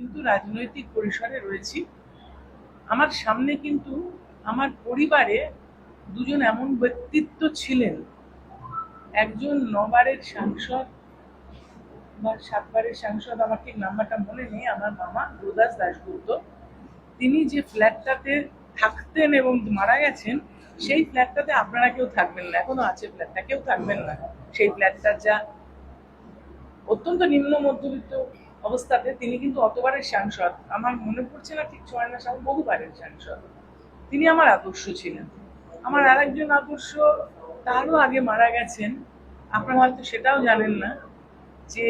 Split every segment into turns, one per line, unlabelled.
কিন্তু রাজনৈতিক পরিসরে রয়েছি। আমার সামনে কিন্তু আমার পরিবারে দুজন এমন ব্যক্তিত্ব ছিলেন, একজন 9 বারের সাংসদ বা 7 বারের সাংসদ, আমার ঠিক নাম্বারটা মনে নেই, আমার মামা গুরুদাস দাশগুপ্ত। তিনি যে ফ্ল্যাটটাতে থাকতেন এবং মারা গেছেন, সেই ফ্ল্যাটটাতে আপনারা কেউ থাকবেন না, এখনো আছে ফ্ল্যাটটা, কেউ থাকবেন না। সেই ফ্ল্যাটটার যা অত্যন্ত নিম্ন মধ্যবিত্ত অবস্থাতে, তিনি কিন্তু অতবারের সাংসদ, আমার মনে পড়ছে না ঠিক 6 না 7, বহুবারের সাংসদ। তিনি আমার আদর্শ ছিলেন। আমার আরেকজন আদর্শ তারও আগে মারা গেছেন, আপনারা হয়তো সেটাও জানেন না, যে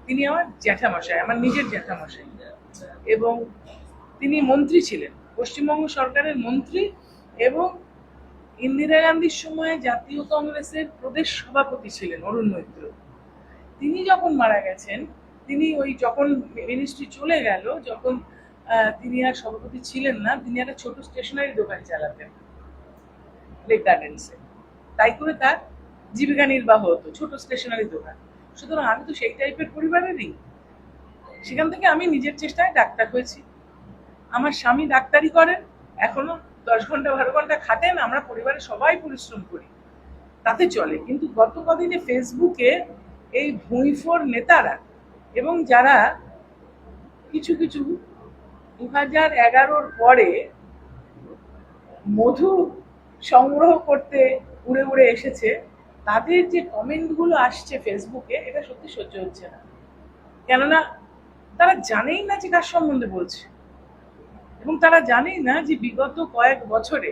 তিনি আমার জ্যাঠামশাই, আমার নিজের জ্যাঠামশাই, এবং তিনি মন্ত্রী ছিলেন, পশ্চিমবঙ্গ সরকারের মন্ত্রী, এবং ইন্দিরা গান্ধীর সময় জাতীয় কংগ্রেসের প্রদেশ সভাপতি ছিলেন অরুণ মৈত্র। তিনি যখন মারা গেছেন, তিনি ওই যখন মিনিস্ট্রি চলে গেল, যখন তিনি আর সভাপতি ছিলেন না, তিনি একটা ছোট স্টেশনারি দোকান চালাতেন লেক গার্ডেন্সে। তাই করে তার জীবিকা নির্বাহ হতো, ছোট স্টেশনারি দোকান। সুতরাং আমি তো সেই টাইপের পরিবারেরই। সেখান থেকে আমি নিজের চেষ্টায় ডাক্তার হয়েছি। আমার স্বামী ডাক্তারি করেন, এখনো 10 ঘন্টা 12 ঘন্টা খাটেন, আমরা পরিবারে সবাই পরিশ্রম করি, তাতে চলে। কিন্তু গত কদিনে ফেসবুকে এই ভুঁইফোর নেতারা এবং যারা কিছু কিছু 2011-র পরে মধু সংগ্রহ করতে উড়ে উড়ে এসেছে, তাদের যে কমেন্টগুলো আসছে ফেসবুকে, এটা সত্যি সহ্য হচ্ছে না। কেননা তারা জানেই না যে কার সম্বন্ধে বলছে, এবং তারা জানেই না যে বিগত কয়েক বছরে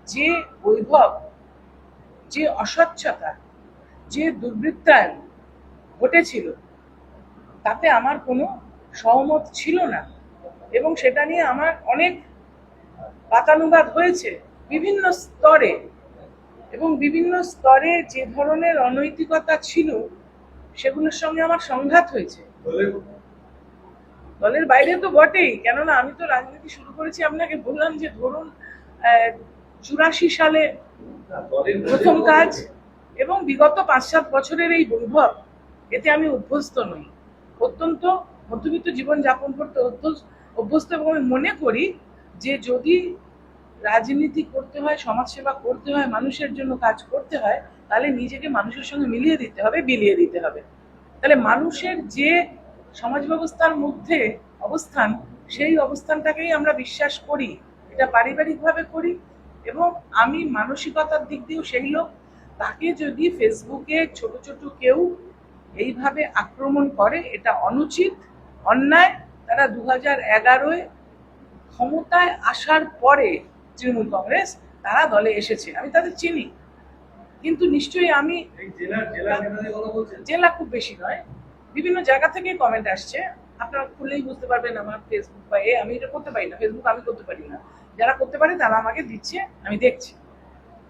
যে বৈভব, যে অস্বচ্ছতা, যে দুর্বৃত্তায়ন ঘটেছিল, তাতে আমার কোনো সহমত ছিল না, এবং সেটা নিয়ে আমার অনেক বাতানুবাদ হয়েছে বিভিন্ন স্তরে, এবং বিভিন্ন স্তরে যে ধরনের অনৈতিকতা ছিল সেগুলোর সঙ্গে আমার সংঘাত হয়েছে। দলের বাইরে তো বটেই, কেননা আমি তো রাজনীতি শুরু করেছি, আপনাকে বললাম যে ধরুন 84 সালে প্রথম কাজ, এবং বিগত 5-7 বছরের এই বৈভব, এতে আমি অভ্যস্ত নই। অত্যন্ত মধ্যবিত্ত জীবন যাপন করতে অভ্যস্ত, এবং আমি মনে করি যে যদি রাজনীতি করতে হয়, সমাজসেবা করতে হয়, মানুষের জন্য কাজ করতে হয়, তাহলে নিজেকে মানুষের সঙ্গে মিলিয়ে দিতে হবে, বিলিয়ে দিতে হবে। তাহলে মানুষের যে সমাজ ব্যবস্থার মধ্যে অবস্থান, সেই অবস্থানটাকেই আমরা বিশ্বাস করি, এটা পারিবারিকভাবে করি, এবং আমি মানসিকতার দিক দিয়েও সেই লোক। তাকে যদি ফেসবুকে ছোট ছোট কেউ এইভাবে আক্রমণ করে, এটা অনুচিত, অন্যায়। তারা 2011-য় ক্ষমতায় আসার পরে তৃণমূল কংগ্রেস, তারা দলে এসেছে, আমি তাদের চিনি, কিন্তু নিশ্চয়ই আমি জেলা খুব বেশি নয়, বিভিন্ন জায়গা থেকে কমেন্ট আসছে, আপনারা খুললেই বুঝতে পারবেন আমার ফেসবুক বা আমি এটা করতে পারি না, ফেসবুক আমি করতে পারি না, যারা করতে পারে তারা আমাকে দিচ্ছে, আমি দেখছি।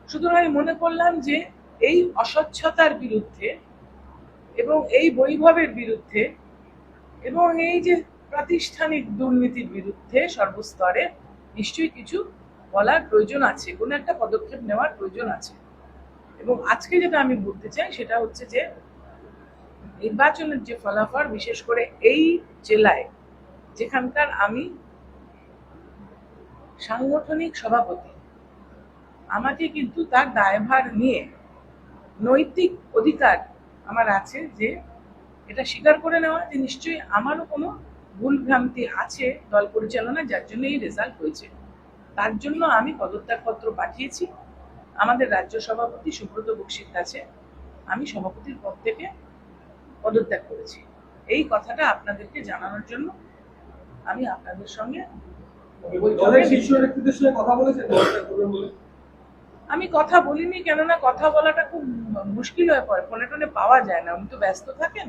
সুতরাং আমি মনে করলাম যে এই অস্বচ্ছতার বিরুদ্ধে এবং এই বৈভবের বিরুদ্ধে এবং এই যে প্রাতিষ্ঠানিক দুর্নীতির বিরুদ্ধে সর্বস্তরে নিশ্চয়ই কিছু বলার প্রয়োজন আছে, কোনো একটা পদক্ষেপ নেওয়ার প্রয়োজন আছে। এবং আজকে যেটা আমি বলতে চাই সেটা হচ্ছে যে নির্বাচনের যে ফলাফল, বিশেষ করে এই জেলায় যেখানকার আমি সাংগঠনিক সভাপতি, আমাকে কিন্তু তার দায়ভার নিয়ে নৈতিক অধিকার আমার আছে যে এটা স্বীকার করে নেওয়া যে নিশ্চয়ই আমারও কোনো ভুল ভ্রান্তি আছে দল পরিচালনায়, যার জন্য এই রেজাল্ট হয়েছে। তার জন্য আমি পদত্যাগপত্র পাঠিয়েছি আমাদের রাজ্য সভাপতি সুব্রত বক্সির কাছে। আমি সভাপতির পদ থেকে পদত্যাগ করেছি। এই কথাটা আপনাদেরকে জানানোর জন্য আমি আপনাদের সঙ্গে আমি কথা বলিনি, কেননা কথা বলাটা খুব মুশকিল হয়ে পড়ে, ফোনে টোনে পাওয়া যায় না, উনি তো ব্যস্ত থাকেন,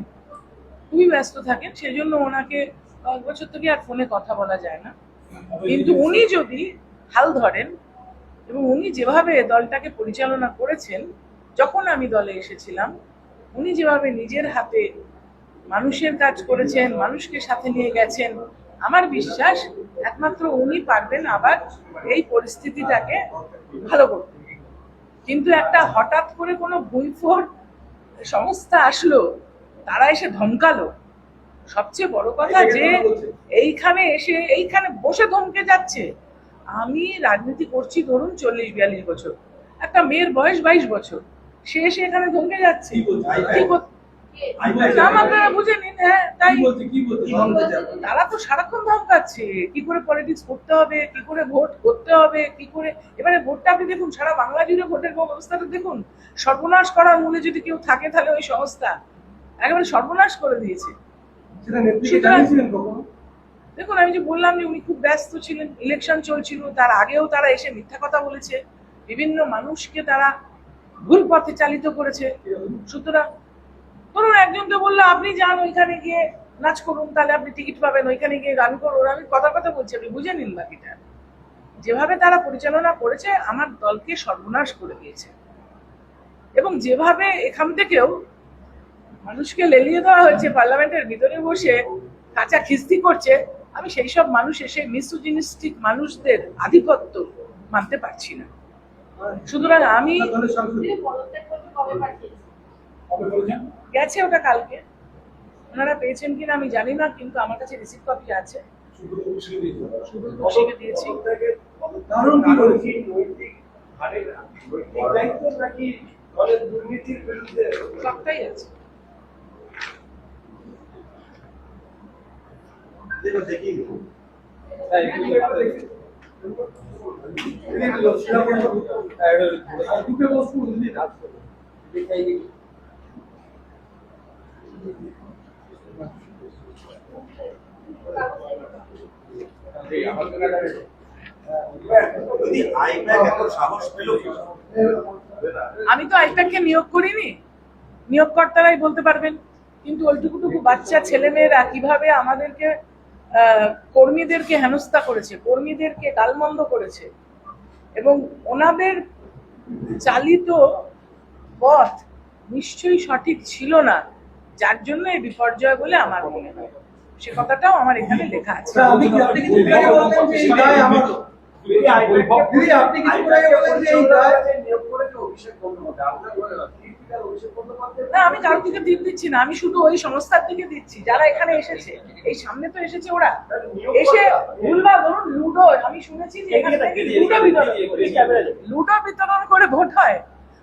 খুবই ব্যস্ত থাকেন, সেই জন্য ওনাকে কয়েক বছর থেকে আর ফোনে কথা বলা যায় না। কিন্তু উনি যদি হাল ধরেন এবং উনি যেভাবে দলটাকে পরিচালনা করেছেন, যখন আমি দলে এসেছিলাম, উনি যেভাবে নিজের হাতে মানুষের কাজ করেছেন, মানুষকে সাথে নিয়ে গেছেন, আমার বিশ্বাস একমাত্র উনি পারবেন আবার এই পরিস্থিতিটাকে ভালো করতে। কিন্তু একটা হঠাৎ করে কোনো ভুঁইফোর সংস্থা আসলো, তারা এসে ধমকালো, সবচেয়ে বড় কথা যে এইখানে বসে ধমকে যাচ্ছে। আমি রাজনীতি করছি ধরুন 40-42 বছর, একটা মেয়ের বয়স 22 বছর, সে এসে এখানে ধমকে যাচ্ছে। নাম আপনারা বুঝে নিন। হ্যাঁ, তাই তারা তো সারাক্ষণ ধমকাচ্ছে কি করে পলিটিক্স করতে হবে, কি করে ভোট করতে হবে, কি করে। এবারে ভোটটা আপনি দেখুন, সারা বাংলা জুড়ে ভোটের ব্যবস্থাটা দেখুন। সর্বনাশ করার মূলে যদি কেউ থাকে তাহলে ওই সংস্থা একেবারে সর্বনাশ করে দিয়েছে। দেখুন, আমি যে বললাম যে উনি খুব ব্যস্ত ছিলেন, ইলেকশন চলছিল, তার আগেও তারা এসে মিথ্যা কথা বলেছে, বিভিন্ন মানুষকে তারা ভুল পথে চালিত করেছে। সুতরাং ধরুন একজন তো বললো আপনি যান ওইখানে গিয়ে নাচ করুন, তাহলে আপনি টিকিট পাবেন, ওইখানে গিয়ে গান করুন। আমি কথা বলছি, আপনি বুঝে নিন বাকিটা। যেভাবে তারা পরিচালনা করেছে আমার দলকে সর্বনাশ করে দিয়েছে, এবং যেভাবে এখান থেকেও মানুষকে লেলিয়ে দেওয়া হয়েছে পার্লামেন্টের ভিতরে বসে কাঁচা খিস্তি করছে, আমি সেই সব মানুষ এসে মিসোজিনিস্টিক মানুষদের আধিপত্য মানতে পারছি না। সুতরাং আমি গেছে ওটা কালকে, ওনারা পেয়েছেন কিনা আমি জানি না, কিন্তু আমার কাছে রিসিভ কপি আছে। দিয়েছি। সবটাই আছে। আমি তো আইপ্যাককে নিয়োগ করিনি, নিয়োগকর্তারাই বলতে পারবেন। কিন্তু ওইটুকুটুকু বাচ্চা ছেলেমেয়েরা কিভাবে আমাদেরকে কর্মীদেরকে হেনস্থা করেছে, কর্মীদেরকে গালমন্দ করেছে, এবং ওনাদের চালিত পথ নিশ্চয়ই সঠিক ছিল না, যার জন্য এই বিপর্যয় বলে আমার মনে হয়। সে কথাটাও আমার এখানে লেখা আছে। না, আমি কারোর দিকে দিক দিচ্ছি না, আমি শুধু ওই সংস্থার দিকে দিচ্ছি যারা এখানে এসেছে। এই সামনে তো এসেছে ওরা, এসে ভুলভাল ধরুন লুডো, আমি শুনেছি যে এখানে লুডো বিতরণ করে ভোট হয়।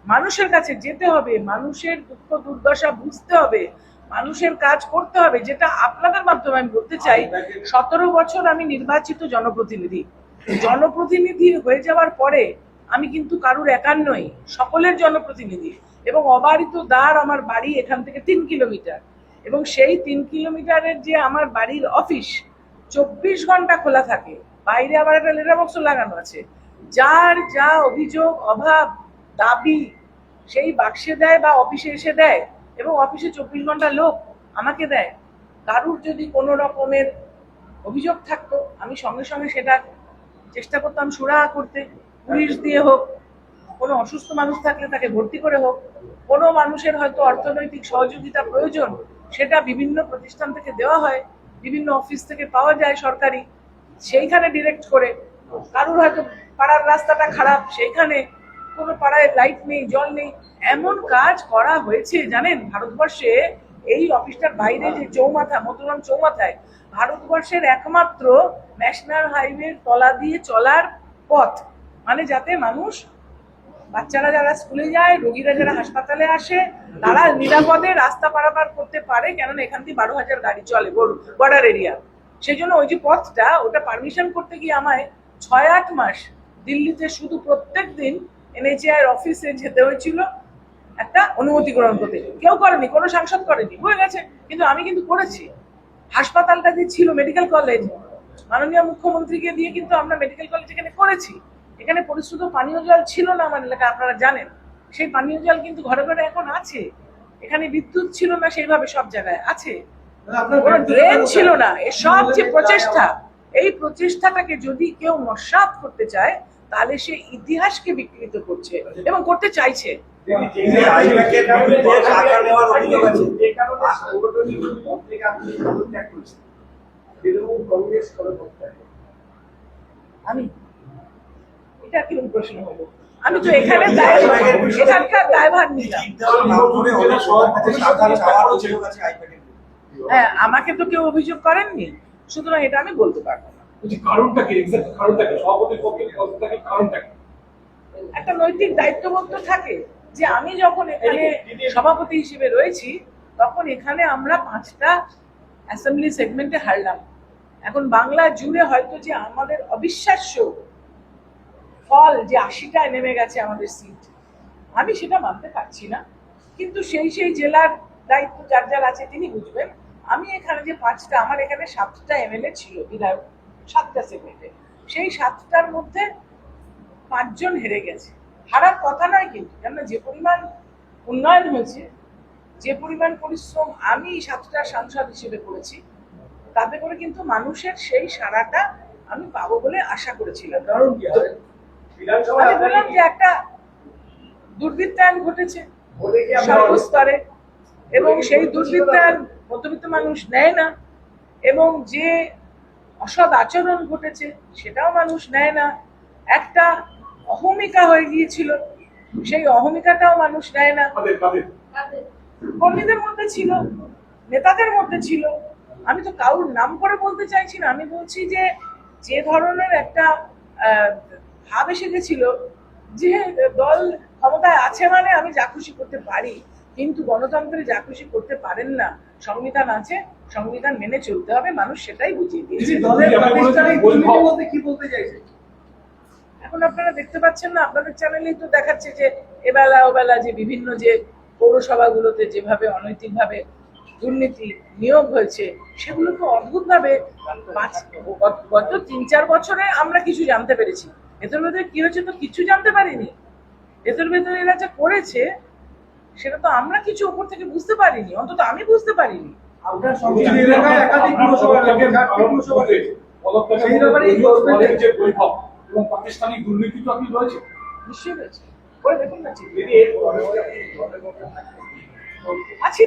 মানুষের কাছে যেতে হবে, মানুষের দুঃখ দুর্দশা বুঝতে হবে, মানুষের কাজ করতে হবে, যেটা আপনাদের মাধ্যমে আমি বলতে চাই। 17 বছর আমি নির্বাচিত জনপ্রতিনিধি হয়ে যাওয়ার পরে আমি কিন্তু কারুর একার নই, সকলের জনপ্রতিনিধি। এবং অবারিত দ্বার আমার বাড়ি এখান থেকে 3 কিলোমিটার, এবং সেই 3 কিলোমিটারের যে আমার বাড়ির অফিস 24 ঘন্টা খোলা থাকে, বাইরে আবার একটা লেটার বক্স লাগানো আছে। যার যা অভিযোগ, অভাব, দাবি সেই বাক্সে দেয় বা অফিসে এসে দেয়, এবং অফিসে 24 ঘন্টা লোক আমাকে দেয়। কারুর যদি কোনো রকমের অভিযোগ থাকতো আমি সঙ্গে সঙ্গে সেটা চেষ্টা করতাম সুরাহা করতে, পুলিশ দিয়ে হোক, কোনো অসুস্থ মানুষ থাকলে তাকে ভর্তি করে হোক, কোনো মানুষের হয়তো অর্থনৈতিক সহযোগিতা প্রয়োজন, সেটা বিভিন্ন প্রতিষ্ঠান থেকে দেওয়া হয়, বিভিন্ন অফিস থেকে পাওয়া যায় সরকারি, সেইখানে ডিরেক্ট করে। কারুর হয়তো পাড়ার রাস্তাটা খারাপ, সেইখানে কোনো পাড়ায় লাইট নেই, জল নেই, এমন কাজ করা হয়েছে জানেন ভারতবর্ষে। এই অফিসটার বাইরে যে চৌমাথা, মধুরাম চৌমাথায় ভারতবর্ষের একমাত্র ন্যাশনাল হাইওয়ের তলা দিয়ে চলার পথ, মানে যাতে মানুষ, বাচ্চারা যারা স্কুলে যায়, রোগীরা যারা হাসপাতালে আসে, তারা নিরাপদে রাস্তা পারাপার করতে পারে, কেননা এখান থেকে 12,000 গাড়ি চলে বর্ডার এরিয়া। সেই জন্য ওই যে পথটা, ওটা পারমিশন করতে গিয়ে আমায় 6-8 মাস দিল্লিতে শুধু প্রত্যেক দিন NHAI অফিসে যেতে হয়েছিল একটা অনুমতি গ্রহণ করতে। কেউ করেনি, কোনো সাংসদ করেনি, হয়ে গেছে, কিন্তু আমি কিন্তু করেছি। হাসপাতালটা যে ছিল মেডিকেল কলেজ, মাননীয় মুখ্যমন্ত্রীকে দিয়ে কিন্তু আমরা মেডিকেল কলেজ এখানে করেছি। এখানে পরিশুদ্ধ পানীয় জল ছিল না আমার এলাকায়, আপনারা জানেন। সেই পানীয় জল কিন্তু ঘরে ঘরে এখন আছে। এখানে বিদ্যুৎ ছিল না সেইভাবে, সব জায়গায় আছে। কোনো ড্রেন ছিল না। এসব যে প্রচেষ্টা, এই প্রচেষ্টাটাকে যদি কেউ নস্যাৎ করতে চায়, তাহলে সে ইতিহাসকে বিকৃত করছে এবং করতে চাইছে। আমি এটা কিরকম প্রশ্ন হলো? আমি তো এখানে এখানকার দায়ভার নিলাম। হ্যাঁ, আমাকে তো কেউ অভিযোগ করেননি, সুতরাং এটা আমি বলতে পারবো না।
কারণটা কি, এক্সাক্ট কারণটা কি, সভাপতির পক্ষে কারণটা কি?
একটা নৈতিক দায়িত্ববোধ তো থাকে যে আমি যখন এখানে সভাপতি হিসেবে রয়েছি তখন এখানে আমরা 5টা অ্যাসেম্বলি সেগমেন্টে হারলাম। এখন বাংলা জুড়ে হয়তো যে আমাদের অবিশ্বাস্য ফল যে 80টায় নেমে গেছে আমাদের সিট, আমি সেটা মানতে পারছি না। কিন্তু সেই জেলার দায়িত্ব যার যার আছে তিনি বুঝবেন। আমি এখানে যে 5টা, আমার এখানে 7টা এমএলএ ছিল, বিধায়ক 7টা সেগমেন্টে, সেই 7টার মধ্যে 5 জন হেরে গেছে। হারার কথা নয় কিন্তু, কেননা যে পরিমাণ উন্নয়ন হয়েছে, যে পরিমাণ পরিশ্রম আমি 7টা সাংসদ হিসেবে করেছি, তাতে করে কিন্তু মানুষের সেই সাড়াটা আমি পাবো বলে আশা করেছিলাম।
কারণ কি হয়
আমি বললাম যে একটা দুর্বৃত্তায়ন ঘটেছে সর্বস্তরে, এবং সেই দুর্বৃত্তায়ন মধ্যবিত্ত মানুষ নেয় না, এবং যে অসৎ আচরণ ঘটেছে সেটাও মানুষ নেয় না। একটা অহমিকা হয়ে গিয়েছিল, সেই অহমিকাটাও মানুষ নেয় না। কর্মীদের মধ্যে ছিল, নেতাদের মধ্যে ছিল। আমি তো কারোর নাম করে বলতে চাইছি না, আমি বলছি যে যে ধরনের একটা ভাব এসে গেছিল যে দল ক্ষমতায় আছে মানে আমি যা খুশি করতে পারি, কিন্তু গণতন্ত্রে যা খুশি করতে পারেন না। সংবিধান আছে, সংবিধান মেনে চলতে হবে, মানুষ সেটাই বুঝিয়ে দিয়েছে।
কি বলতে চাইছে
এখন আপনারা দেখতে পাচ্ছেন না, আপনাদের চ্যানেলেই তো দেখাচ্ছে যে এবেলা ওবেলা যে বিভিন্ন যে পৌরসভাগুলোতে যেভাবে অনৈতিকভাবে দুর্নীতি নিয়োগ হয়েছে, সেগুলো তো অদ্ভুতভাবে গত 3-4 বছরে আমরা কিছু জানতে পেরেছি। ভেতর ভেতরে কি হয়েছে তো কিছু জানতে পারিনি। ভেতর ভেতরে এরা যা করেছে সেটা তো আমরা কিছু উপর থেকে বুঝতে পারিনি, অন্তত আমি বুঝতে পারিনি।
আপনার সংসদীয় এলাকায় একাধিক পুরসভা রয়েছে, 4টি পুরসভা রয়েছে। সেই ব্যাপারে এই
যে বৈঠক এবং প্রাতিষ্ঠানিক দুর্নীতি তো আপনি রয়েছে,
নিশ্চয়ই রয়েছে, করে দেখুন না, ঠিক আছে।